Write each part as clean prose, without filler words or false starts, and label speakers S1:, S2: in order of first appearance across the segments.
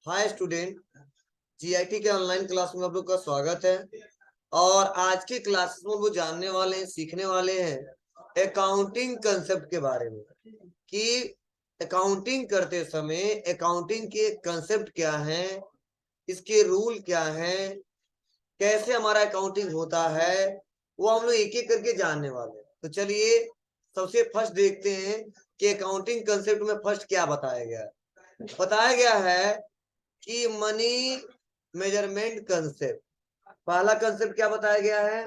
S1: Hi student. GIT के online class में आप लोग का स्वागत है। और आज की क्लास में वो जानने वाले हैं, सीखने वाले हैं अकाउंटिंग कंसेप्ट के बारे में कि अकाउंटिंग करते समय अकाउंटिंग के कंसेप्ट क्या है, इसके रूल क्या है, कैसे हमारा अकाउंटिंग होता है, वो हम लोग एक एक करके जानने वाले हैं। तो चलिए सबसे फर्स्ट देखते हैं कि अकाउंटिंग कंसेप्ट में फर्स्ट क्या बताया गया है। बताया गया है कि मनी मेजरमेंट कंसेप्ट। पहला कंसेप्ट क्या बताया गया है?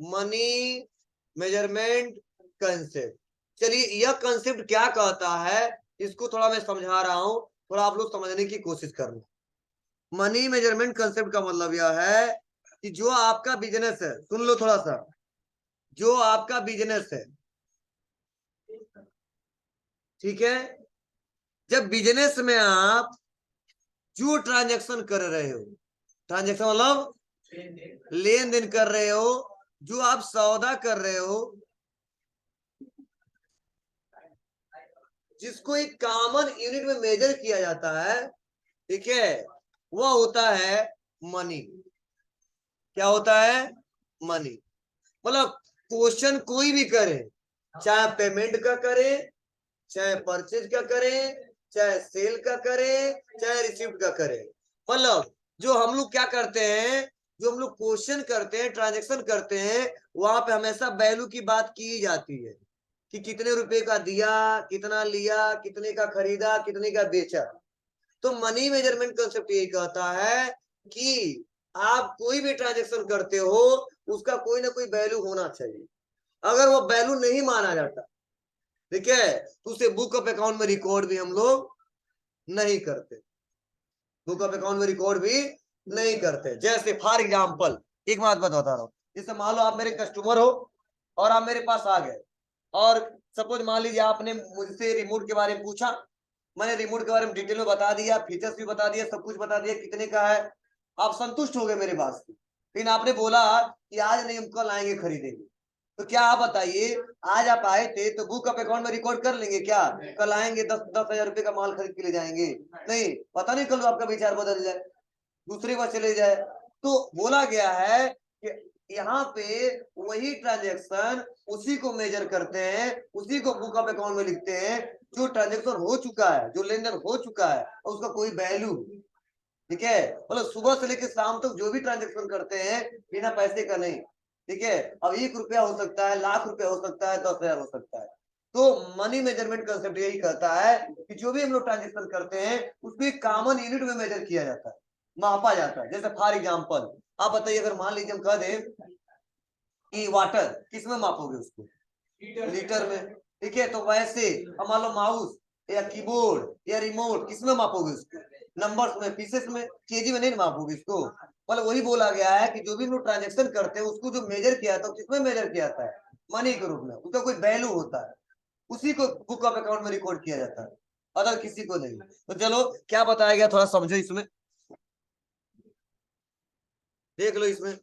S1: Money measurement concept. चलिए यह कंसेप्ट क्या कहता है, इसको थोड़ा मैं समझा रहा हूं, थोड़ा आप लोग समझने की कोशिश करना। मनी मेजरमेंट कंसेप्ट का मतलब यह है कि जो आपका बिजनेस है, सुन लो थोड़ा सा, जो आपका बिजनेस है, ठीक है, जब बिजनेस में आप जो ट्रांजैक्शन कर रहे हो, ट्रांजैक्शन मतलब लेन देन कर रहे हो, जो आप सौदा कर रहे हो, जिसको एक कॉमन यूनिट में मेजर किया जाता है, ठीक है, वह होता है मनी। क्या होता है? मनी। मतलब क्वेश्चन कोई भी करे, चाहे पेमेंट का करे, चाहे परचेज का करे, चाहे सेल का करे, चाहे रिसिप्ट का करे, मतलब जो हम लोग क्या करते हैं, जो हम लोग क्वेश्चन करते हैं, ट्रांजेक्शन करते हैं, वहां पे हमेशा वैल्यू की बात की जाती है कि कितने रुपए का दिया, कितना लिया, कितने का खरीदा, कितने का बेचा। तो मनी मेजरमेंट कंसेप्ट यही कहता है कि आप कोई भी ट्रांजेक्शन करते हो, उसका कोई ना कोई वैल्यू होना चाहिए। अगर वो वैल्यू नहीं माना जाता, ठीक है, तो उसे बुक ऑफ अकाउंट में रिकॉर्ड भी हम लोग नहीं करते। बुक ऑफ अकाउंट में रिकॉर्ड भी नहीं करते। जैसे फॉर एग्जाम्पल एक बात बता रहा हूँ, जैसे मान लो आप मेरे कस्टमर हो और आप मेरे पास आ गए, और सपोज मान लीजिए आपने मुझसे रिमोट के बारे में पूछा, मैंने रिमोट के बारे में डिटेल में बता दिया, फीचर्स भी बता दिया, सब कुछ बता दिया, कितने का है, आप संतुष्ट हो गए मेरे बात से। लेकिन आपने बोला कि आज नहीं, हम कल आएंगे खरीदेंगे। तो क्या आप बताइए, आज आप आए थे तो बुक ऑफ अकाउंट में रिकॉर्ड कर लेंगे क्या? कल आएंगे 10,000 रुपए का माल खरीद के ले जाएंगे? नहीं, पता नहीं कल आपका विचार बदल जाए, दूसरी बार चले जाए। तो बोला गया है कि यहाँ पे वही ट्रांजेक्शन, उसी को मेजर करते हैं, उसी को बुक ऑफ अकाउंट में लिखते हैं जो ट्रांजेक्शन हो चुका है, जो लेन देन हो चुका है, और उसका कोई वैल्यू, ठीक है, मतलब सुबह से लेकर शाम तक जो भी ट्रांजेक्शन करते हैं बिना पैसे का नहीं, ठीक है। अब 1 रुपया हो सकता है, लाख रुपया हो सकता है, 10,000 हो सकता है। तो मनी मेजरमेंट कंसेप्ट यही कहता है कि जो भी हम लोग ट्रांजेक्शन करते हैं, उसको एक कॉमन यूनिट में मेजर किया जाता है, मापा जाता है। जैसे फॉर एग्जाम्पल आप बताइए, अगर मान लीजिए हम कह दें कि वाटर, किस में मापोगे उसको? लीटर में, ठीक है। तो वैसे अब मान लो माउस या कीबोर्ड या रिमोट, किस में मापोगे उसको? नंबर्स में, पीसेस में, केजी में नहीं मापोगे इसको। मतलब वही बोला गया है कि जो भी हम लोग ट्रांजेक्शन करते हैं, उसको जो मेजर किया था, किसमें मेजर किया जाता है? मनी के रूप में। उसका कोई वैल्यू होता है, उसी को बुक ऑफ अकाउंट में रिकॉर्ड किया जाता है, अदर किसी को नहीं। तो चलो क्या बताया गया, थोड़ा समझो इसमें, देख लो। इसमें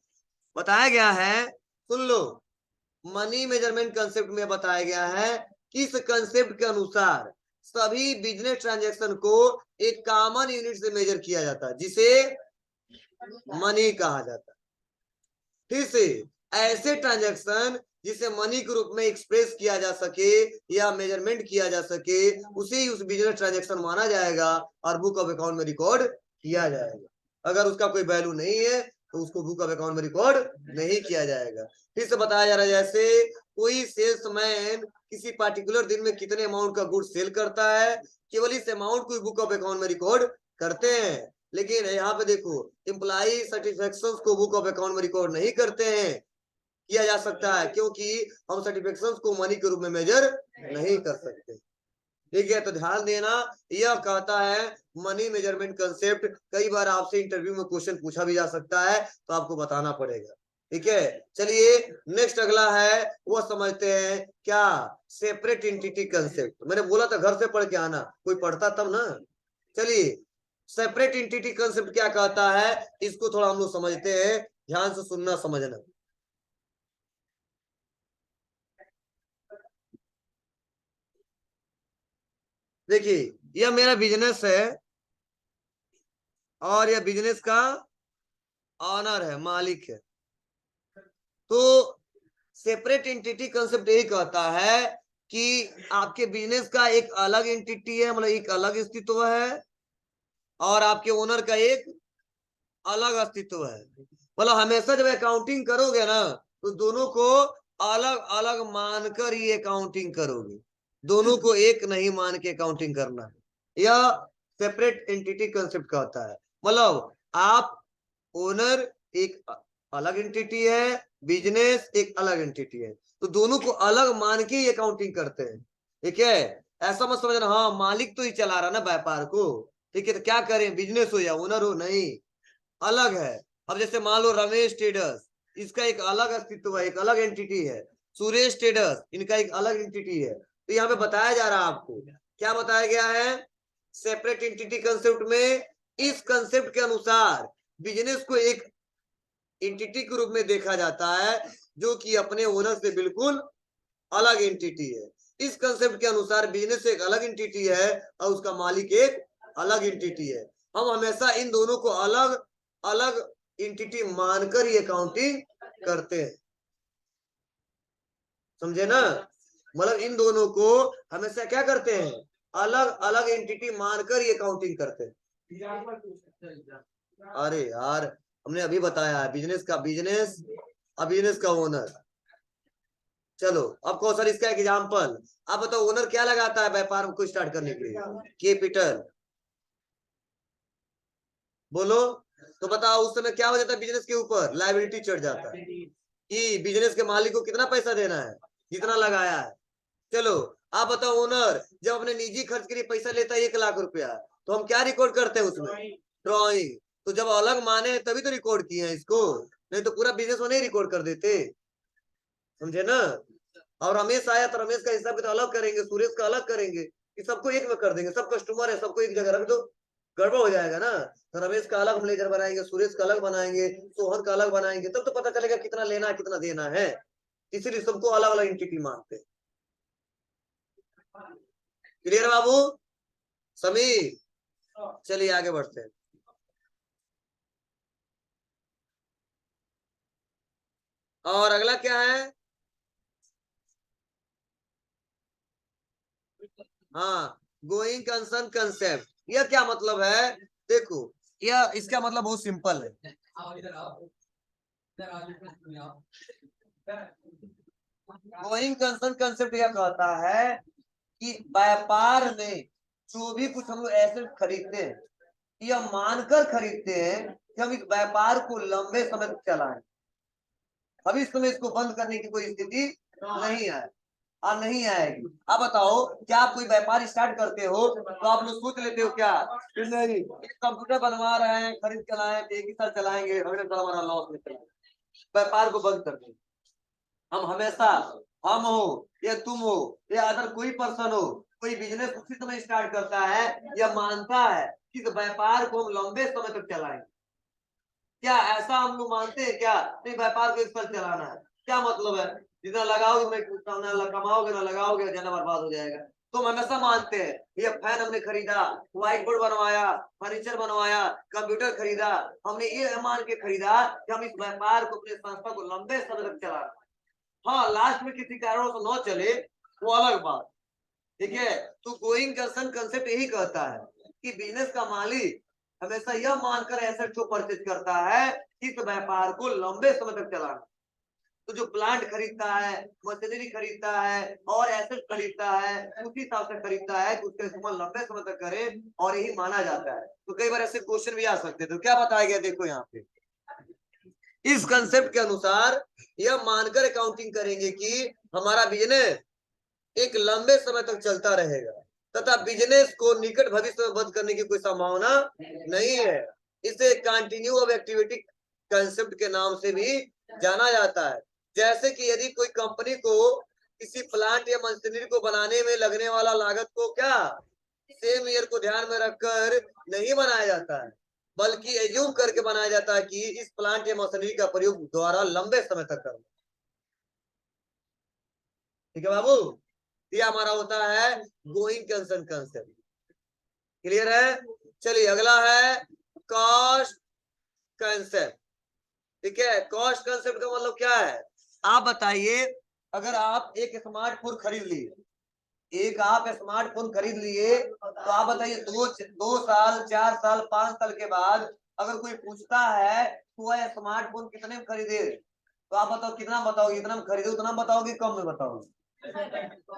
S1: बताया गया है, सुन लो, मनी मेजरमेंट कंसेप्ट में बताया गया है कि इस कंसेप्ट के अनुसार सभी बिजनेस ट्रांजैक्शन को एक कॉमन यूनिट से मेजर किया जाता है, जिसे मनी कहा जाता है। फिर से, ऐसे ट्रांजैक्शन जिसे मनी के रूप में एक्सप्रेस किया जा सके या मेजरमेंट किया जा सके, उसे ही उस बिजनेस ट्रांजैक्शन माना जाएगा और बुक ऑफ अकाउंट में रिकॉर्ड किया जाएगा। अगर उसका कोई वैल्यू नहीं है तो उसको बुक ऑफ अकाउंट में रिकॉर्ड नहीं किया जाएगा। फिर से बताया जा रहा है, जैसे कोई सेल्समैन किसी पार्टिकुलर दिन में कितने अमाउंट का गुड सेल करता है, केवल इस अमाउंट को बुक ऑफ अकाउंट में रिकॉर्ड करते हैं। लेकिन यहाँ पे देखो, एम्प्लॉई सेटिस्फेक्शन को बुक ऑफ अकाउंट में रिकॉर्ड नहीं करते हैं, किया जा सकता है, क्योंकि हम सेटिस्फेक्शन को मनी के रूप में मेजर नहीं कर सकते, ठीक है। तो ध्यान देना, यह कहता है मनी मेजरमेंट कंसेप्ट। कई बार आपसे इंटरव्यू में क्वेश्चन पूछा भी जा सकता है, तो आपको बताना पड़ेगा, ठीक है। चलिए नेक्स्ट अगला है, वो समझते हैं क्या? Separate entity concept. मैंने बोला था घर से पढ़ के आना, कोई पढ़ता तब ना। चलिए, सेपरेट एंटिटी कंसेप्ट क्या कहता है, इसको थोड़ा हम लोग समझते हैं, ध्यान से सुनना समझना। देखिए, यह मेरा बिजनेस है, और यह बिजनेस का ऑनर है, मालिक है। तो सेपरेट एंटिटी कंसेप्ट यही कहता है कि आपके बिजनेस का एक अलग एंटिटी है, मतलब एक अलग अस्तित्व है, और आपके ओनर का एक अलग अस्तित्व है। मतलब हमेशा जब अकाउंटिंग करोगे ना, तो दोनों को अलग अलग मानकर ही अकाउंटिंग करोगे, दोनों को एक नहीं मान के अकाउंटिंग करना है। यह सेपरेट एंटिटी कंसेप्ट का होता है। मतलब आप ओनर एक अलग एंटिटी है, बिजनेस एक अलग एंटिटी है, तो दोनों को अलग मान के ही अकाउंटिंग करते हैं। ठीक है, ऐसा मत समझना हाँ मालिक तो ही चला रहा ना व्यापार को, ठीक है, तो क्या करें, बिजनेस हो या ओनर हो, नहीं, अलग है। अब जैसे मान लो रमेश ट्रेडर्स, इसका एक अलग अस्तित्व है, एक अलग एंटिटी है। सुरेश ट्रेडर्स, इनका एक अलग एंटिटी है। तो यहाँ पे बताया जा रहा है आपको, क्या बताया गया है, सेपरेट एंटिटी कंसेप्ट में इस कंसेप्ट के अनुसार बिजनेस को एक एंटिटी के रूप में देखा जाता है, जो कि अपने ओनर से बिल्कुल अलग एंटिटी है। इस कंसेप्ट के अनुसार बिजनेस एक अलग एंटिटी है और उसका मालिक एक अलग एंटिटी है। हम हमेशा इन दोनों को अलग अलग एंटिटी मानकर ही अकाउंटिंग करते हैं, समझे ना। मतलब इन दोनों को हमेशा क्या करते हैं, अलग अलग एंटिटी मानकर ही अकाउंटिंग करते हैं। अरे यार, हमने अभी बताया है बिजनेस का बिजनेस, अब बिजनेस का ओनर। चलो अब क्वेश्चन इसका एग्जांपल, आप बताओ ओनर क्या लगाता है व्यापार को स्टार्ट करने के लिए, कैपिटल, बोलो। तो बताओ उस समय क्या हो जाता है, बिजनेस के ऊपर लायबिलिटी चढ़ जाता है कि बिजनेस के मालिक को कितना पैसा देना है, जितना लगाया है। चलो आप बताओ ओनर जब अपने निजी खर्च के लिए पैसा लेता है 1 लाख रुपया, तो हम क्या रिकॉर्ड करते हैं उसमें, ड्रॉइंग। तो जब अलग माने हैं तभी तो रिकॉर्ड किए हैं इसको, नहीं तो पूरा बिजनेस में नहीं रिकॉर्ड कर देते, समझे ना। और रमेश आया तो रमेश का हिसाब किताब अलग करेंगे, सुरेश का अलग करेंगे, ये सबको एक में कर देंगे, सब कस्टमर है, सबको एक जगह रख दो, गड़बड़ हो जाएगा ना। तो रमेश का अलग मैनेजर बनाएंगे, सुरेश का अलग बनाएंगे, सोहन का अलग बनाएंगे, तब तो पता चलेगा कितना लेना है कितना देना है। इसीलिए सबको अलग अलग एंटिटी मानते हैं। क्लियर बाबू, समीर, चलिए आगे बढ़ते हैं। और अगला क्या है, हाँ, गोइंग कंसर्न कंसेप्ट। यह क्या मतलब है, देखो, यह इसका मतलब बहुत सिंपल है। गोइंग कंसर्न कंसेप्ट यह कहता है कि व्यापार में जो भी कुछ हम लोग ऐसे खरीदते हैं, यह मानकर खरीदते हैं कि हम इस व्यापार को लंबे समय तक चलाएं। अभी इस समय इसको बंद करने की कोई स्थिति नहीं है और नहीं आएगी। आप बताओ, क्या आप कोई व्यापार स्टार्ट करते हो तो आप लोग सोच लेते हो क्या कि नहीं एक कंप्यूटर बनवा रहे हैं, खरीद के लाए, एक ही साल चलाएंगे, अगले साल हमारा लॉस में चलाएंगे, व्यापार को बंद कर देंगे। हम हमेशा, हम हो या तुम हो या अदर कोई पर्सन हो, कोई बिजनेस उसी समय स्टार्ट करता है या मानता है कि इस व्यापार को हम लंबे समय तक चलाएंगे। क्या ऐसा हम लोग मानते हैं क्या, नहीं व्यापार को एक साल चलाना है, क्या मतलब है, जितना लगाओगे ना कमाओगे ना लगाओगे, ज्यादा बर्बाद हो जाएगा। तो हम हमेशा मानते हैं, ये फैन हमने खरीदा, व्हाइट बोर्ड बनवाया, फर्नीचर बनवाया, कंप्यूटर खरीदा, हमने ये मान के खरीदा कि हम इस व्यापार को, अपने संस्था को लंबे समय तक चलाना। हाँ लास्ट में किसी कारण से न चले वो अलग बात, ठीक है। तो गोइंग कंसर्न कंसेप्ट यही कहता है कि बिजनेस का मालिक हमेशा यह मानकर एसेट को परचेज करता है कि इस व्यापार को लंबे समय तक चलाना। तो जो प्लांट खरीदता है, मशीनरी खरीदता है और एसेट खरीदता है, उसी हिसाब से खरीदता है कि उसका इस्तेमाल लंबे समय तक करे, और यही माना जाता है। तो कई बार ऐसे क्वेश्चन भी आ सकते थे, तो क्या बताया गया, देखो यहाँ पे इस कंसेप्ट के अनुसार यह मानकर अकाउंटिंग करेंगे कि हमारा बिजनेस एक लंबे समय तक चलता रहेगा तथा बिजनेस को निकट भविष्य में बंद करने की कोई संभावना नहीं है। इसे कंटिन्यू ऑफ एक्टिविटी कंसेप्ट के नाम से भी जाना जाता है। जैसे कि यदि कोई कंपनी को किसी प्लांट या मशीनरी को बनाने में लगने वाला लागत को क्या सेम ईयर को ध्यान में रखकर नहीं बनाया जाता है, बल्कि एज्यूम करके बनाया जाता है कि इस प्लांट या मशीनरी का प्रयोग द्वारा लंबे समय तक करना। ठीक है बाबू, ये हमारा होता है गोइंग कंसर्न कंसेप्ट। क्लियर है, चलिए अगला है कॉस्ट कंसेप्ट। ठीक है, कॉस्ट कंसेप्ट का मतलब क्या है? आप बताइए, अगर आप एक स्मार्टफोन खरीद लिए, एक आप स्मार्टफोन खरीद लिए, तो आप बताइए 2 साल 4 साल 5 साल के बाद अगर कोई पूछता है तो वह स्मार्टफोन कितने में खरीदे, तो आप बताओ कितना बताओगे? इतना में खरीदे उतना बताओगे, कम में बताओगे?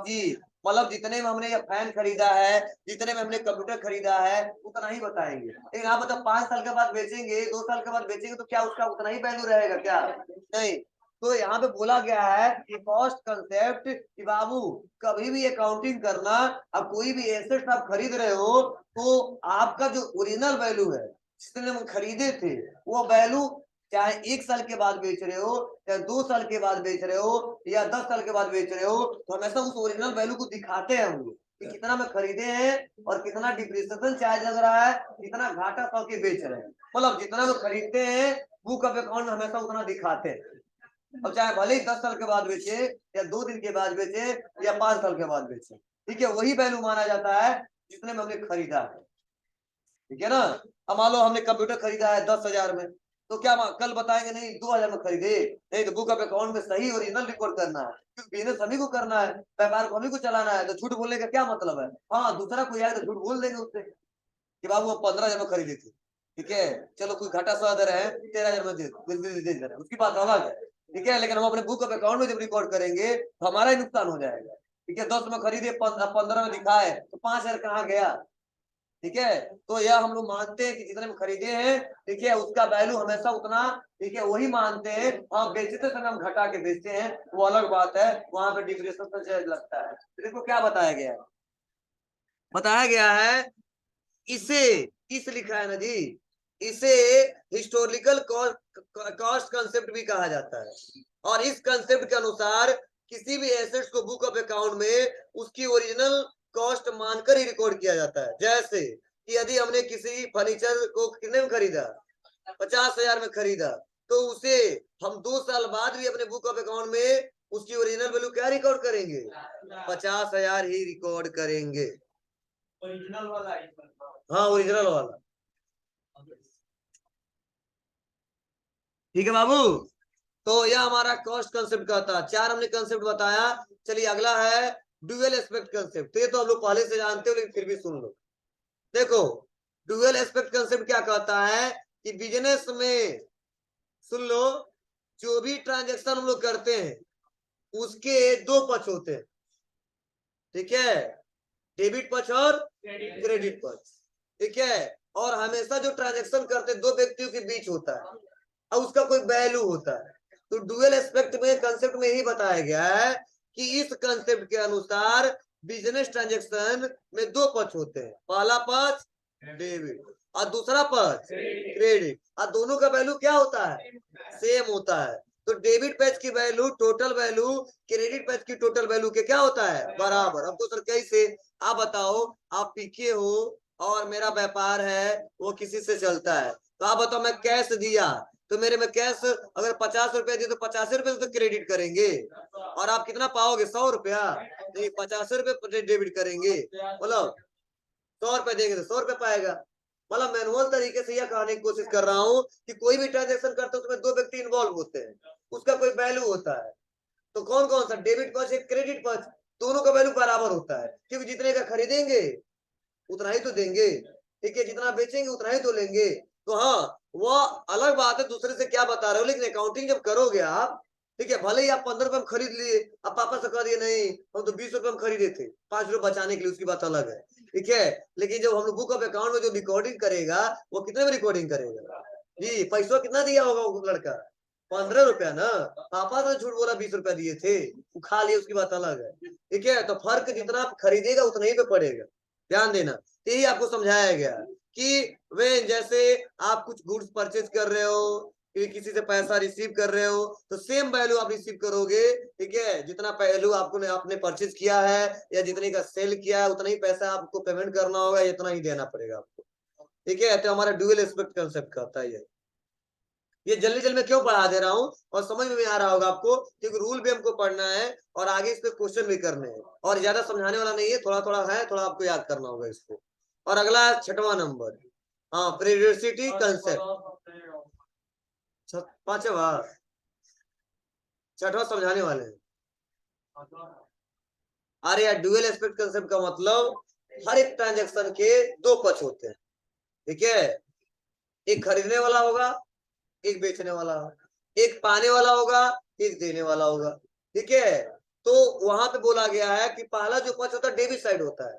S1: जी, मतलब जितने में हमने ये फैन खरीदा है, जितने में हमने कंप्यूटर खरीदा है, उतना ही बताएंगे। लेकिन आप बताओ 5 साल के बाद बेचेंगे, 2 साल के बाद बेचेंगे, तो क्या उसका उतना ही वैल्यू रहेगा क्या? नहीं। तो यहाँ पे बोला गया है कि कॉस्ट कंसेप्ट कि बाबू कभी भी अकाउंटिंग करना, अब कोई भी एसेट आप खरीद रहे हो तो आपका जो ओरिजिनल वैल्यू है जितने हम खरीदे थे, वो वैल्यू चाहे 1 साल के बाद बेच रहे हो, चाहे 2 साल के बाद बेच रहे हो, या 10 साल के बाद बेच रहे हो, तो हमेशा उस ओरिजिनल वैल्यू को दिखाते हैं हम लोग कि कितना में खरीदे हैं और कितना डिप्रिसिएशन चार्ज लग रहा है, कितना घाटा सौ के बेच रहे हैं। मतलब जितना में खरीदते हैं बुक ऑफ अकाउंट में हमेशा उतना दिखाते हैं। अब चाहे भले ही 10 साल के बाद बेचे, या 2 दिन के बाद बेचे, या 5 साल के बाद बेचे, ठीक है, वही वैल्यू माना जाता है जितने में हमने खरीदा है। ठीक है ना? अब मान लो हमने कंप्यूटर खरीदा है 10,000 में, तो क्या कल बताएंगे नहीं 2,000 में खरीदे? नहीं, तो बुक ऑफ अकाउंट में सही ओरिजिनल रिकॉर्ड करना है, क्योंकि बिजनेस सभी को करना है, व्यापार को हमें को चलाना है, तो झूठ बोलने का क्या मतलब है? हाँ, दूसरा कोई आए तो झूठ बोल देंगे उससे कि बाबू वो 15,000 में खरीदी थी। ठीक है, चलो कोई घाटा 100,000 है, 13,000 में दे दे रहे, उसकी बात अलग है। ठीक है, लेकिन हम अपने बुक ऑफ अकाउंट में जब रिकॉर्ड करेंगे तो हमारा ही नुकसान हो जाएगा। ठीक है, 10 में खरीदे 15 में दिखाए तो 5,000 कहाँ गया? ठीक है, तो यह हम लोग मानते हैं कि जितने में खरीदे हैं, ठीक है, उसका वैल्यू हमेशा उतना, ठीक है, वही मानते हैं। हाँ, बेचते समय हम घटा के बेचते हैं, वो अलग बात है, वहां पे डिप्रिसिएशन लगता है। तो देखो क्या बताया गया है, बताया गया है इसे, इस लिखा है ना जी, इसे हिस्टोरिकल कॉस्ट कंसेप्ट भी कहा जाता है। और इस कंसेप्ट के अनुसार किसी भी एसेट्स को बुक ऑफ अकाउंट में उसकी ओरिजिनल कॉस्ट मानकर ही रिकॉर्ड किया जाता है। जैसे कि यदि हमने किसी फर्नीचर को कितने में खरीदा, 50,000 में खरीदा, तो उसे हम 2 साल बाद भी अपने बुक ऑफ अकाउंट में उसकी ओरिजिनल वैल्यू क्या रिकॉर्ड करेंगे? 50,000 ही रिकॉर्ड करेंगे। ओरिजिनल वाला, हाँ ओरिजिनल वाला। ठीक है बाबू, तो यह हमारा कॉस्ट कंसेप्ट का था। 4 हमने कंसेप्ट बताया। चलिए अगला है ड्यूअल एस्पेक्ट कंसेप्ट। तो ये तो आप लोग पहले से जानते हो, लेकिन फिर भी सुन लो। देखो, ड्यूअल एस्पेक्ट कंसेप्ट क्या कहता है कि बिजनेस में, सुन लो, जो भी ट्रांजेक्शन हम लोग करते हैं उसके 2 पक्ष होते हैं। ठीक है, डेबिट पक्ष और क्रेडिट पक्ष। ठीक है, और हमेशा जो ट्रांजेक्शन करते हैं 2 व्यक्तियों के बीच होता है और उसका कोई वैल्यू होता है। तो डुअल एस्पेक्ट में, कंसेप्ट में यही बताया गया है कि इस कंसेप्ट के अनुसार बिजनेस ट्रांजेक्शन में 2 पक्ष होते हैं। पहला पक्ष डेबिट और दूसरा पक्ष क्रेडिट, और दोनों का वैल्यू क्या होता है? सेम होता है। तो डेबिट पैच की value, total value, credit patch की टोटल वैल्यू के क्या होता है? बराबर। अब तो सर कैसे, आप बताओ, आप पीके हो और मेरा व्यापार है वो किसी से चलता है, तो आप बताओ मैं कैश दिया तो मेरे में कैश अगर 50 रुपया दिए तो 50 रुपए तो क्रेडिट करेंगे, और आप कितना पाओगे? 100 रुपया? नहीं, 50 रुपए डेबिट करेंगे। मतलब 100 रुपए देंगे तो 100 रुपए पाएगा। मतलब मैनुअल तरीके से यह कहने की कोशिश कर रहा हूँ कि कोई भी ट्रांजेक्शन करते हैं उसमें 2 व्यक्ति इन्वॉल्व होते हैं, उसका कोई वैल्यू होता है। तो कौन कौन सा? डेबिट पक्ष, एक क्रेडिट पक्ष, दोनों का वैल्यू बराबर होता है, क्योंकि जितने का खरीदेंगे उतना ही तो देंगे। ठीक है, जितना बेचेंगे उतना ही तो लेंगे। तो हाँ, वो अलग बात है दूसरे से क्या बता रहे हो, लेकिन अकाउंटिंग जब करोगे आप, ठीक है, भले ही आप 15 रुपए में खरीद लिए, अब पापा से कह दिए नहीं हम तो 20 रुपए में खरीदे थे, 5 रुपए बचाने के लिए, उसकी बात अलग है। ठीक है, लेकिन जब हम लोग बुक ऑफ अकाउंट में जो रिकॉर्डिंग करेगा वो कितने में रिकॉर्डिंग करेगा जी? पैसा कितना दिया होगा वो लड़का? 15 रुपया ना। पापा तो झूठ बोला 20 रुपया दिए थे, वो खा लिए, उसकी बात अलग है। ठीक है, तो फर्क जितना आप खरीदेगा उतना ही पे पड़ेगा, ध्यान देना। यही आपको समझाया गया कि वे जैसे आप कुछ गुड्स परचेज कर रहे हो, किसी से पैसा रिसीव कर रहे हो, तो सेम वैल्यू आप रिसीव करोगे। ठीक है, जितना वैल्यू आपने परचेज किया है या जितने का सेल किया है उतना ही पैसा आपको पेमेंट करना होगा, इतना ही देना पड़ेगा आपको। ठीक है, तो हमारा ड्यूअल एस्पेक्ट कांसेप्ट कहता है ये जल्दी जल्दी मैं क्यों पढ़ा दे रहा हूँ और समझ में भी आ रहा होगा आपको, क्योंकि रूल भी हमको पढ़ना है और आगे इस पे क्वेश्चन भी करने हैं, और ज्यादा समझाने वाला नहीं है, थोड़ा थोड़ा है, थोड़ा आपको याद करना होगा इसको। और अगला 6वां नंबर, हाँ, पीरियोडिसिटी कंसेप्ट पांचवा, छठवा समझाने वाले हैं। अरे यार, ड्यूअल एस्पेक्ट कंसेप्ट का मतलब हर एक ट्रांजैक्शन के दो पक्ष होते हैं, ठीक है। एक खरीदने वाला होगा, एक बेचने वाला होगा, एक पाने वाला होगा, एक देने वाला होगा, ठीक है। तो वहां पे बोला गया है कि पहला जो पक्ष होता है डेबिट साइड होता है,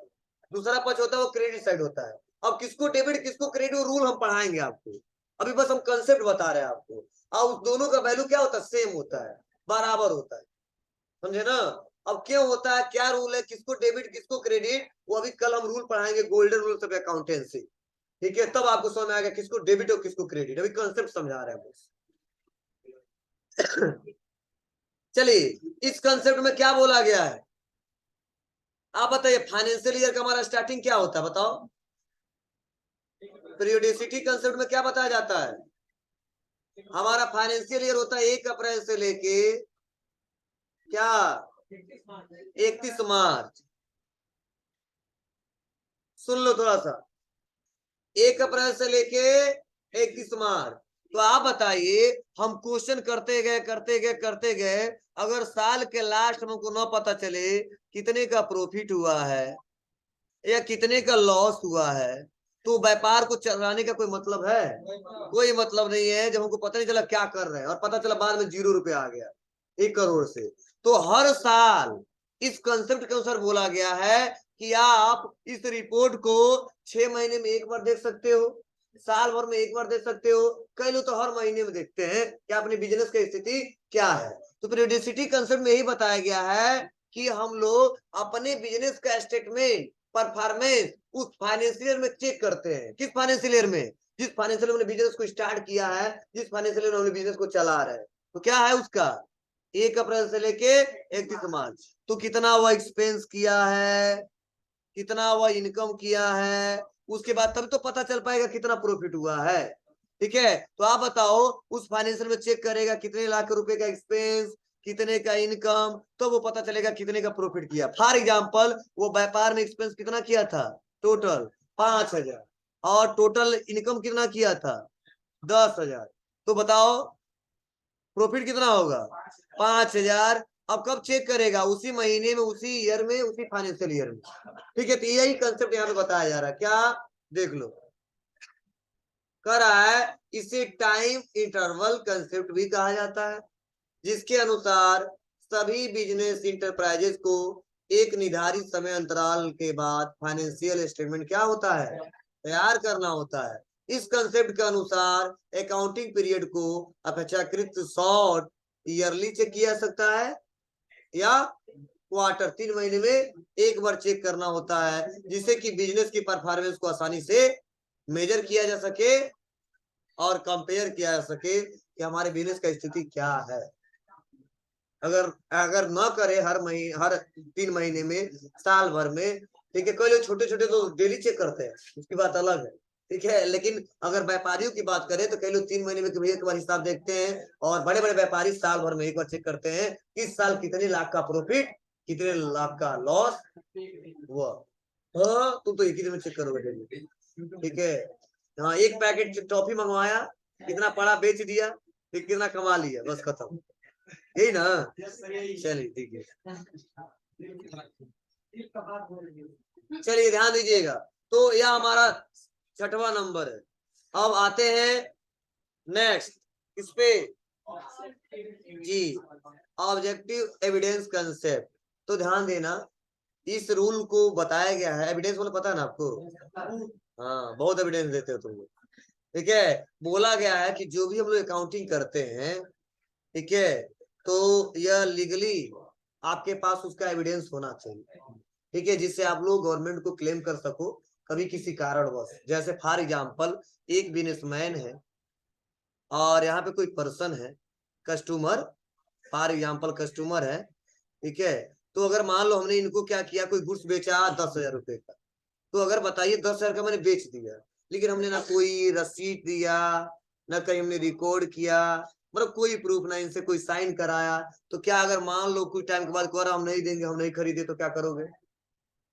S1: दूसरा पक्ष होता है वो क्रेडिट साइड होता है। अब किसको डेबिट किसको क्रेडिट रूल हम पढ़ाएंगे आपको, अभी बस हम कंसेप्ट बता रहे हैं आपको। और उस दोनों का वैल्यू क्या होता है, सेम होता है, बराबर होता है, समझे ना। अब क्यों होता है, क्या रूल है, किसको डेबिट किसको क्रेडिट, वो अभी कल हम रूल पढ़ाएंगे, गोल्डन रूल्स ऑफ अकाउंटेंसी, ठीक है। तब आपको समझ में आएगा किसको डेबिट और किसको क्रेडिट, अभी कंसेप्ट समझा रहे हैं बस। चलिए, इस कंसेप्ट में क्या बोला गया है, आप बताइए। फाइनेंशियल ईयर का हमारा स्टार्टिंग क्या होता है बताओ। पीरियोडिसिटी कंसेप्ट में क्या बताया जाता है, हमारा फाइनेंशियल ईयर होता है 1 अप्रैल से लेके क्या 31 मार्च। सुन लो थोड़ा सा, 1 अप्रैल से लेके 31 मार्च। तो आप बताइए, हम क्वेश्चन करते गए करते गए करते गए, अगर साल के लास्ट में हमको न पता चले कितने का प्रॉफिट हुआ है या कितने का लॉस हुआ है, तो व्यापार को चलाने का कोई मतलब है, कोई मतलब नहीं है। जब हमको पता नहीं चला क्या कर रहे हैं और पता चला बाद में 0 रुपया आ गया 1 करोड़ से। तो हर साल इस कंसेप्ट के अनुसार बोला गया है कि आप इस रिपोर्ट को 6 महीने में एक बार देख सकते हो, साल भर में एक बार देख सकते हो, कई लोग तो हर महीने में देखते हैं कि अपने बिजनेस की स्थिति क्या है। तो पीरियोडिसिटी कंसेप्ट में यही बताया गया है कि हम लोग अपने बिजनेस का स्टेटमेंट परफॉर्मेंस उस फाइनेंशियल में चेक करते हैं। किस फाइनेंशियल ईयर में, जिस फाइनेंशियल में बिजनेस को स्टार्ट किया है, जिस फाइनेंशियल में बिजनेस को चला रहे हैं। तो क्या है उसका 1 अप्रैल से लेके 31 मार्च। तो कितना वो एक्सपेंस किया है, कितना वो इनकम किया है, उसके बाद तभी तो पता चल पाएगा कितना प्रॉफिट हुआ है, ठीक है। तो आप बताओ, उस फाइनेंशियल में चेक करेगा कितने लाख रुपए का एक्सपेंस, कितने का इनकम, तो वो पता चलेगा कितने का प्रॉफिट किया। फॉर एग्जांपल, वो व्यापार में एक्सपेंस कितना किया था, टोटल 5,000, और टोटल इनकम कितना किया था 10,000। तो बताओ प्रॉफिट कितना होगा 5,000। अब कब चेक करेगा, उसी महीने में, उसी ईयर में, उसी फाइनेंशियल ईयर में, ठीक है। तो यही कंसेप्ट यहाँ पे बताया जा रहा है, क्या देख लो कर रहा है, इसे टाइम इंटरवल कंसेप्ट भी कहा जाता है, जिसके अनुसार सभी बिजनेस इंटरप्राइजेस को एक निर्धारित समय अंतराल के बाद फाइनेंशियल स्टेटमेंट क्या होता है, तैयार करना होता है। इस कंसेप्ट के अनुसार अकाउंटिंग पीरियड को अपेक्षाकृत शॉर्ट ईयरली चेक किया जा सकता है या क्वार्टर 3 महीने में एक बार चेक करना होता है, जिससे कि बिजनेस की परफॉर्मेंस को आसानी से मेजर किया जा सके और कंपेयर किया जा सके कि हमारे बिजनेस का स्थिति क्या है। अगर अगर न करे हर महीने, हर 3 महीने में, साल भर में, ठीक है। कोई लोग छोटे छोटे तो डेली चेक करते हैं, उसकी बात अलग है, ठीक है। लेकिन अगर व्यापारियों की बात करें तो कई लोग 3 महीने में कभी एक बार हिसाब देखते हैं, और बड़े बड़े व्यापारी साल भर में एक बार चेक करते हैं इस साल कितने लाख का प्रॉफिट, कितने लाख का लॉस हुआ। हाँ, तुम तो एक ही दिन में चेक करोगे डेली, ठीक है। हाँ, एक पैकेट टॉफी मंगवाया, कितना पड़ा बेच दिया, फिर कितना कमा लिया, बस खत्म, यही ना। चलिए ठीक है, चलिए ध्यान दीजिएगा। तो यह हमारा 6वां नंबर है। अब आते हैं नेक्स्ट इस पे जी, ऑब्जेक्टिव एविडेंस कंसेप्ट। तो ध्यान देना, इस रूल को बताया गया है, एविडेंस मतलब पता है ना आपको, हाँ बहुत एविडेंस देते हो तुम लोग, ठीक है। बोला गया है कि जो भी हम लोग अकाउंटिंग करते हैं, ठीक है, तो यह लीगली आपके पास उसका एविडेंस होना चाहिए, ठीक है, जिससे आप लोग गवर्नमेंट को क्लेम कर सको कभी किसी कारणवश। जैसे फॉर एग्जांपल, एक बिजनेसमैन है और यहाँ पे कोई पर्सन है, कस्टमर, फॉर एग्जांपल कस्टमर है, ठीक है। तो अगर मान लो हमने इनको क्या किया, कोई गुड्स बेचा 10,000 रुपए का, तो अगर बताइए 10,000 का मैंने बेच दिया, लेकिन हमने ना कोई रसीद दिया, ना कहीं हमने रिकॉर्ड किया, मतलब कोई प्रूफ ना, इनसे कोई साइन कराया, तो क्या अगर मान लो कुछ टाइम के बाद कह रहा हम नहीं देंगे, हम नहीं खरीदे, तो क्या करोगे?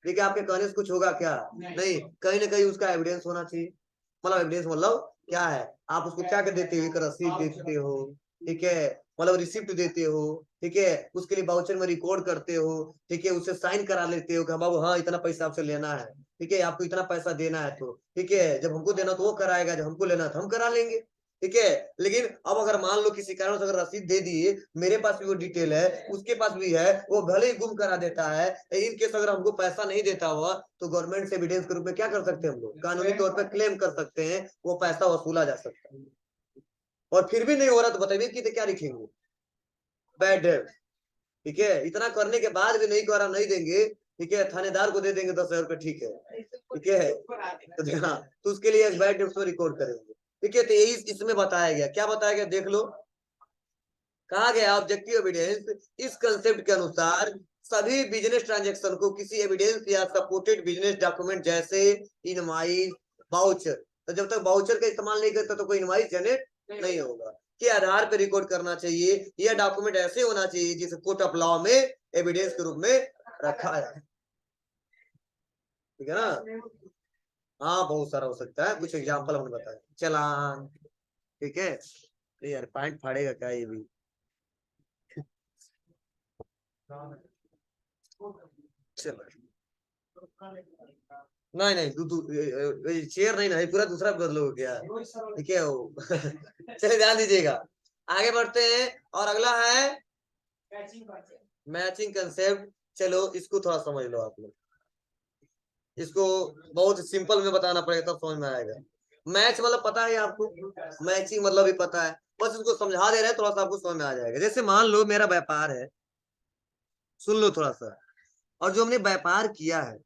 S1: देखिए आपके कहने से कुछ होगा क्या, नहीं, कहीं ना कहीं उसका एविडेंस होना चाहिए, मतलब एविडेंस मतलब क्या है, आप उसको क्या कर देते हो, एक रसीद देते हो, ठीक है, मतलब रिसिप्ट देते हो, ठीक है, उसके लिए वाउचर में रिकॉर्ड करते हो, ठीक है, उससे साइन करा लेते हो कि बाबू हाँ इतना पैसा आपसे लेना है, ठीक है, आपको इतना पैसा देना है, तो ठीक है, जब हमको देना तो वो कराएगा, जब हमको लेना तो हम करा लेंगे, ठीक है। लेकिन अब अगर मान लो किसी कारण से अगर रसीद दे दिए, मेरे पास भी वो डिटेल है, उसके पास भी है, वो भले ही गुम करा देता है, इन केस अगर हमको पैसा नहीं देता हुआ तो गवर्नमेंट से एविडेंस के रूप में क्या कर सकते हैं हम लोग, कानूनी तौर पर क्लेम कर सकते हैं, वो पैसा वसूला जा सकता है। और फिर भी नहीं हो रहा तो बताइए कि क्या लिखेंगे, बैड डेट, ठीक है, इतना करने के बाद भी नहीं करा, नहीं देंगे, ठीक है, थानेदार को दे देंगे 10,000 रुपये, ठीक है, ठीक है, तो हाँ, तो उसके लिए एक बैड डेट रिकॉर्ड करेंगे, ठीक है। तो यही इसमें बताया गया, क्या बताया गया देख लो, कहा गया ऑब्जेक्टिव एविडेंस इस कंसेप्ट के अनुसार सभी बिजनेस ट्रांजैक्शन को किसी एविडेंस या सपोर्टेड बिजनेस डॉक्यूमेंट जैसे इनवाइस, वाउचर, तो जब तक वाउचर का इस्तेमाल नहीं करता तो कोई इनवाइस जनरेट नहीं होगा, के आधार पर रिकॉर्ड करना चाहिए। यह डॉक्यूमेंट ऐसे होना चाहिए जिसे कोर्ट ऑफ लॉ में एविडेंस के रूप में रखा है, ठीक है ना। हाँ बहुत सारा हो सकता है, कुछ एग्जाम्पल हमने बताया, चलान, ठीक है, यार पॉइंट फाड़ेगा क्या ये भी, चलो नहीं नहीं चेयर नहीं नहीं पूरा दूसरा बदलो क्या, ठीक है वो चलिए ध्यान दीजिएगा, आगे बढ़ते हैं, और अगला है मैचिंग कंसेप्ट। चलो इसको थोड़ा समझ लो आप लोग, इसको बहुत सिंपल में बताना पड़ेगा तब समझ में आएगा। मैच मतलब पता है आपको, मैचिंग मतलब भी पता है, बस इसको समझा दे रहे हैं, थोड़ा सा आपको समझ में आ जाएगा। जैसे मान लो मेरा व्यापार है, सुन लो थोड़ा सा, और जो हमने व्यापार किया है,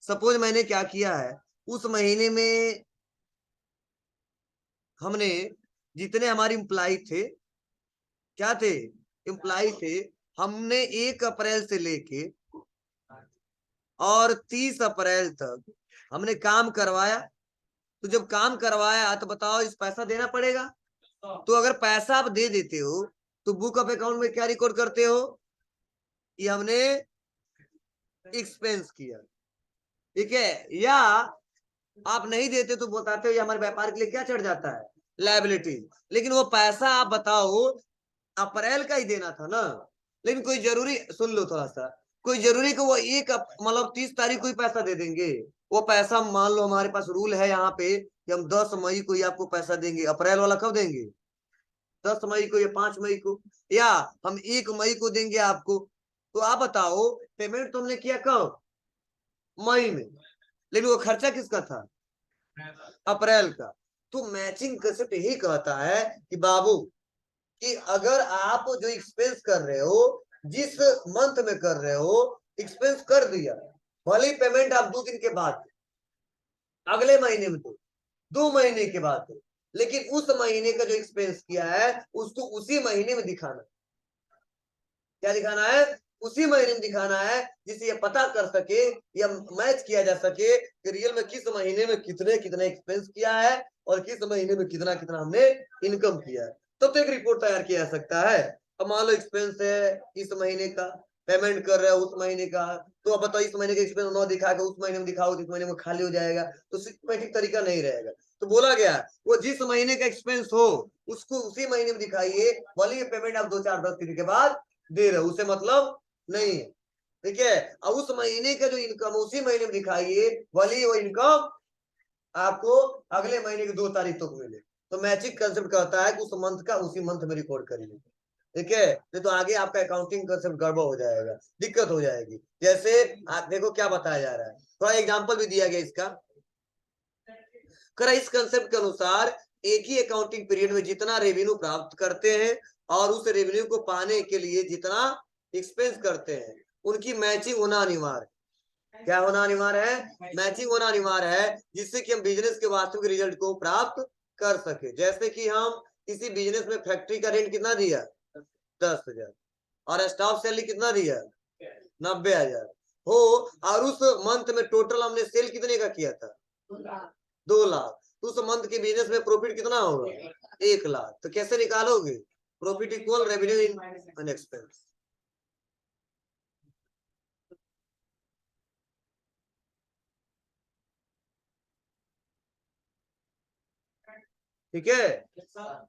S1: सपोज मैंने क्या किया है, उस महीने में हमने जितने हमारे इम्प्लाई थे, क्या थे, इम्प्लाई थे, हमने 1 अप्रैल से लेके और 30 अप्रैल तक हमने काम करवाया। तो जब काम करवाया तो बताओ इस पैसा देना पड़ेगा, तो अगर पैसा आप दे देते हो तो बुक ऑफ अकाउंट में क्या रिकॉर्ड करते हो, कि हमने एक्सपेंस किया, ठीक है, या आप नहीं देते तो बताते हो ये हमारे व्यापार के लिए क्या चढ़ जाता है, लायबिलिटी। लेकिन वो पैसा आप बताओ अप्रैल का ही देना था ना, लेकिन कोई जरूरी, सुन लो थोड़ा सा, कोई जरूरी कि वो मतलब 30 तारीख को ही पैसा दे देंगे, वो पैसा मान लो हमारे पास रूल है यहाँ पे कि हम 10 मई को ही आपको पैसा देंगे, अप्रैल वाला कब देंगे, 10 मई को या 5 मई को, या हम 1 मई को देंगे आपको। तो आप बताओ, पेमेंट तो हमने किया कब, मई में, लेकिन वो खर्चा किसका था, अप्रैल का। तो मैचिंग कंसेप्ट यही कहता है कि बाबू, कि अगर आप जो एक्सपेंस कर रहे हो, जिस मंथ में कर रहे हो, एक्सपेंस कर दिया, भले पेमेंट आप 2 दिन के बाद, अगले महीने में तो 2 महीने के बाद दो, लेकिन उस महीने का जो एक्सपेंस किया है उसको उसी महीने में दिखाना, क्या दिखाना है, उसी महीने में दिखाना है, जिससे ये पता कर सके या मैच किया जा सके कि रियल में किस महीने में कितने कितने एक्सपेंस किया है और किस महीने में कितना कितना हमने इनकम किया है। तब तो एक रिपोर्ट तैयार किया जा सकता है। अब मान लो एक्सपेंस है इस महीने का, पेमेंट कर रहे हो उस महीने का, तो अब बताओ इस महीने का एक्सपेंस न दिखा के उस महीने में दिखाओ तो इस महीने में खाली हो जाएगा, तो सिस्टमेटिक तरीका नहीं रहेगा। तो बोला गया वो जिस महीने का एक्सपेंस हो उसको उसी महीने में दिखाइए, भले ये पेमेंट आप 2 4 10 दिन के बाद दे रहे हो, उसे मतलब नहीं है, ठीक है। अब उस महीने का जो इनकम उसी महीने में दिखाइए, भले वो इनकम आपको अगले महीने की 2 तारीख तक मिले। तो मैचिंग कंसेप्ट कहता है कि उस मंथ का उसी मंथ में रिकॉर्ड करिए, ठीक है, नहीं तो आगे आपका अकाउंटिंग कंसेप्ट गड़बड़ हो जाएगा, दिक्कत हो जाएगी। जैसे आप देखो क्या बताया जा रहा है, थोड़ा एग्जांपल भी दिया गया इसका, करा इस कंसेप्ट के अनुसार एक ही अकाउंटिंग पीरियड में जितना रेवेन्यू प्राप्त करते हैं और उस रेवेन्यू को पाने के लिए जितना एक्सपेंस करते हैं, उनकी मैचिंग होना अनिवार्य, क्या होना अनिवार्य है, मैचिंग होना अनिवार्य है, जिससे कि हम बिजनेस के वास्तविक रिजल्ट को प्राप्त कर सके। जैसे कि हम किसी बिजनेस में फैक्ट्री का रेंट कितना दिया, 10,000, और स्टाफ सैलरी कितना दिया, 90,000 हो, और उस मंथ में टोटल हमने सेल कितने का किया था, 2 लाख, तो उस मंथ के बिजनेस में प्रॉफिट कितना होगा, 1 लाख। तो कैसे निकालोगे, profit equal revenue in expense. ठीक है।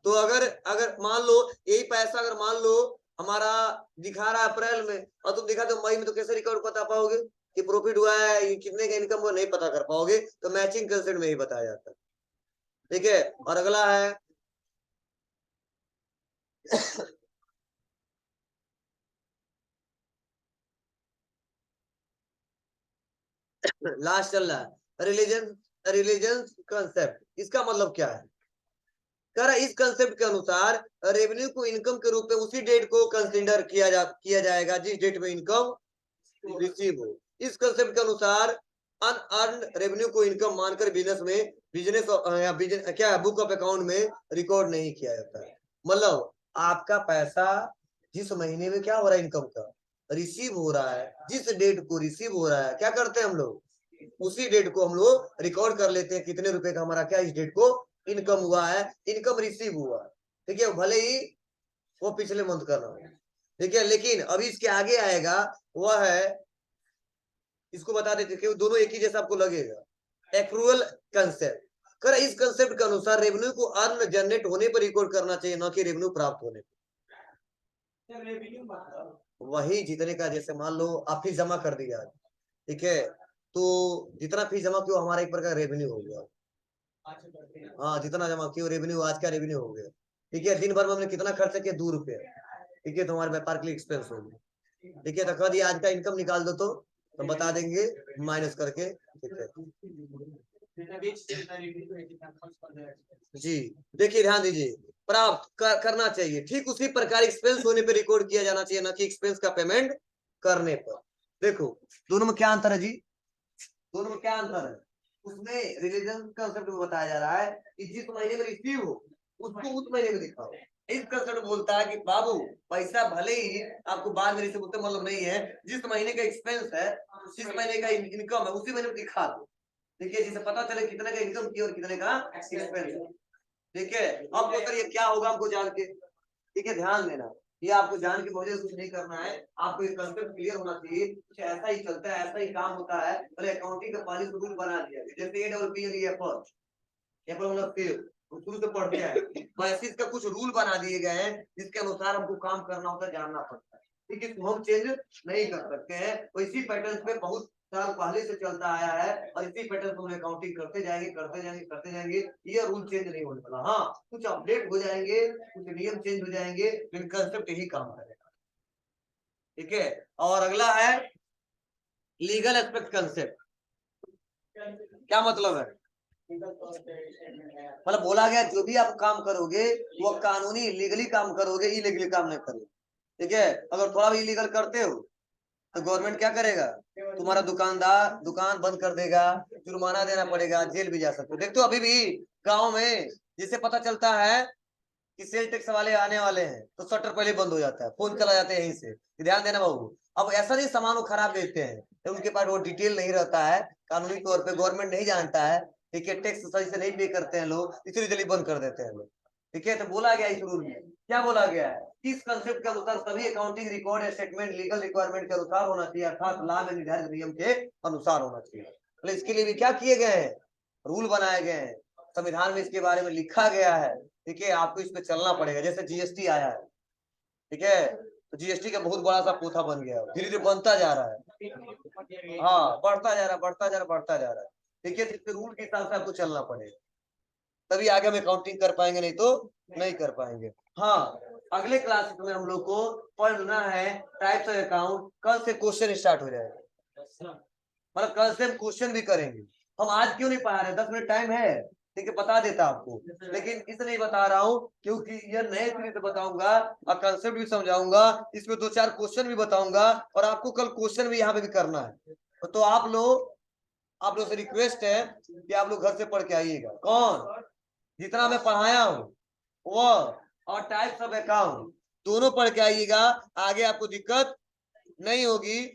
S1: तो अगर अगर मान लो यही पैसा अगर मान लो हमारा दिखा रहा है अप्रैल में और तुम दिखा दो मई में, तो कैसे रिकॉर्ड बता पाओगे कि प्रॉफिट हुआ है, ये कितने का इनकम हुआ, नहीं पता कर पाओगे। तो मैचिंग कंसेप्ट में ही बताया जाता है। ठीक है। और अगला है लास्ट चल रहा है रिलीजन, रिलीजन कंसेप्ट। इसका मतलब क्या है? कह रहा इस कंसेप्ट के अनुसार रेवेन्यू को इनकम के रूप में उसी डेट को कंसीडर किया जाएगा जिस डेट में इनकम रिसीव हो। इस कंसेप्ट के अनुसार अनअर्न रेवेन्यू को इनकम मानकर बिजनेस या क्या बुक ऑफ अकाउंट में रिकॉर्ड नहीं किया जाता है। मतलब आपका पैसा जिस महीने में क्या हो रहा है इनकम का रिसीव हो रहा है, जिस डेट को रिसीव हो रहा है, क्या करते हैं हम लोग उसी डेट को हम लोग रिकॉर्ड कर लेते हैं कितने रुपए का हमारा क्या इस डेट को इनकम हुआ है, इनकम रिसीव हुआ है। ठीक है। भले ही वो पिछले मंथ कर रहा हूँ। ठीक है। लेकिन अभी इसके आगे आएगा वह है, इसको बता देते कि दोनों एक ही जैसा आपको लगेगा। Accrual concept. कर इस कंसेप्ट के अनुसार रेवेन्यू को अर्न जनरेट होने पर रिकॉर्ड करना चाहिए, न कि रेवेन्यू प्राप्त होने पर। वही जितने का, जैसे मान लो आप फीस जमा कर दिया, ठीक है, तो जितना फीस जमा किया हमारा एक प्रकार रेवेन्यू हो गया। हाँ, जितना जमा किया रेवेन्यू, आज का रेवेन्यू हो गया। ठीक है। दिन भर में हमने कितना खर्च किया, 2 रुपये। ठीक है। तो हमारे व्यापार के लिए एक्सपेंस हो गया। ठीक है। तो कह दिया आज का इनकम निकाल दो, तो बता देंगे माइनस करके। ठीक है जी। देखिए ध्यान दीजिए, प्राप्त करना चाहिए, ठीक उसी प्रकार एक्सपेंस होने पे रिकॉर्ड किया जाना चाहिए, ना कि एक्सपेंस का पेमेंट करने पर। देखो दोनों में क्या अंतर है जी, दोनों में क्या अंतर है? उसमें रिलीजन कंसेप्ट में बताया जा रहा है कि जिस महीने में रिसीव हो उसको उस महीने में दिखाओ। इस कंसेप्ट बोलता है कि बाबू पैसा भले ही आपको बाद में रिसीव होते मतलब नहीं है, जिस महीने का एक्सपेंस है, जिस महीने का इनकम है उसी महीने में दिखा दो। ठीक है। जिसे पता चले कितने का इनकम किया और कितने का एक्सपेंस है। ठीक है। अब तो सर ये क्या होगा हमको जान के, ठीक है, ध्यान देना, ये आपको जान के मुझे कुछ नहीं करना है, आपको ये कंसेप्ट क्लियर होना चाहिए। कुछ ऐसा ही चलता है, ऐसा ही काम होता है। पहले अकाउंटिंग का पॉलिसी रूल बना दिया, जैसे APPL एफर्ट, एफर्ट मतलब फेल, शुरू से पढ़ते हैं, वैसे इसका कुछ रूल बना दिए गए हैं जिसके अनुसार हमको काम करना होता है, जानना पड़ता है। ठीक है। इसको हम चेंज नहीं कर सकते हैं। तो इसी पैटर्न पे बहुत साल पहले से चलता आया है और इसी पैटर्न पे अकाउंटिंग करते जाएंगे करते जाएंगे करते जाएंगे। ये रूल चेंज नहीं होने वाला। हाँ, कुछ अपडेट हो जाएंगे, कुछ नियम चेंज हो जाएंगे, लेकिन कंसेप्ट यही काम करेगा। ठीक है। और अगला है लीगल एस्पेक्ट कंसेप्ट। क्या मतलब है? मतलब बोला गया जो भी आप काम करोगे वो कानूनी लीगली काम करोगे, इलीगली काम नहीं करोगे। ठीक है। अगर थोड़ा भी इलीगल करते हो तो गवर्नमेंट क्या करेगा, तुम्हारा दुकानदार दुकान बंद कर देगा, जुर्माना देना पड़ेगा, जेल भी जा सकते हो। देखते हो अभी भी गांव में जिसे पता चलता है कि सेल टैक्स वाले आने वाले हैं तो शटर पहले बंद हो जाता है, फोन चला जाता है यहीं से, ध्यान देना बाबू। अब ऐसा नहीं सामान वो खराब देते हैं, तो उनके पास वो डिटेल नहीं रहता है, कानूनी तौर पे गवर्नमेंट नहीं जानता है। ठीक है। टैक्स सही से नहीं पे करते हैं लोग, इसलिए जल्दी बंद कर देते हैं लोग। ठीक है। तो बोला गया इस रूल में, क्या बोला गया है, इस कंसेप्ट के अनुसार सभी अकाउंटिंग रिकॉर्ड या स्टेटमेंट लीगल रिक्वायरमेंट के अनुसार होना चाहिए, अर्थात लॉ में निर्धारित नियम के अनुसार होना चाहिए। तो इसके लिए भी क्या किए गए हैं, रूल बनाए गए हैं, संविधान में इसके बारे में लिखा गया है। ठीक है। आपको इस पे चलना पड़ेगा। जैसे जीएसटी आया है, ठीक है, तो जीएसटी का बहुत बड़ा सा पोथा बन गया है, धीरे धीरे बनता जा रहा है। हाँ, बढ़ता जा रहा है, बढ़ता जा रहा है, बढ़ता जा रहा है। ठीक है। तो रूल के हिसाब से आपको चलना पड़ेगा, तभी आगे हम अकाउंटिंग कर पाएंगे, नहीं तो नहीं कर पाएंगे। हाँ, अगले क्लास में हम लोग को पढ़ना है टाइप्स ऑफ अकाउंट। कल से क्वेश्चन स्टार्ट हो जाएगा, मतलब कल से हम क्वेश्चन भी करेंगे। हम आज क्यों नहीं पढ़ा रहे, 10 मिनट टाइम है, ठीक है, बता देता आपको, लेकिन इसलिए बता रहा हूँ क्योंकि यह नए तरीके से बताऊंगा और कंसेप्ट भी समझाऊंगा, इसमें 2-4 क्वेश्चन भी बताऊंगा और आपको कल क्वेश्चन भी यहाँ पे भी करना है। तो आप लोग से रिक्वेस्ट है कि आप लोग घर से पढ़ के आइएगा। कौन, जितना मैं पढ़ाया हूँ वो और टाइप्स ऑफ अकाउंट दोनों पढ़ के आइएगा, आगे आपको दिक्कत नहीं होगी।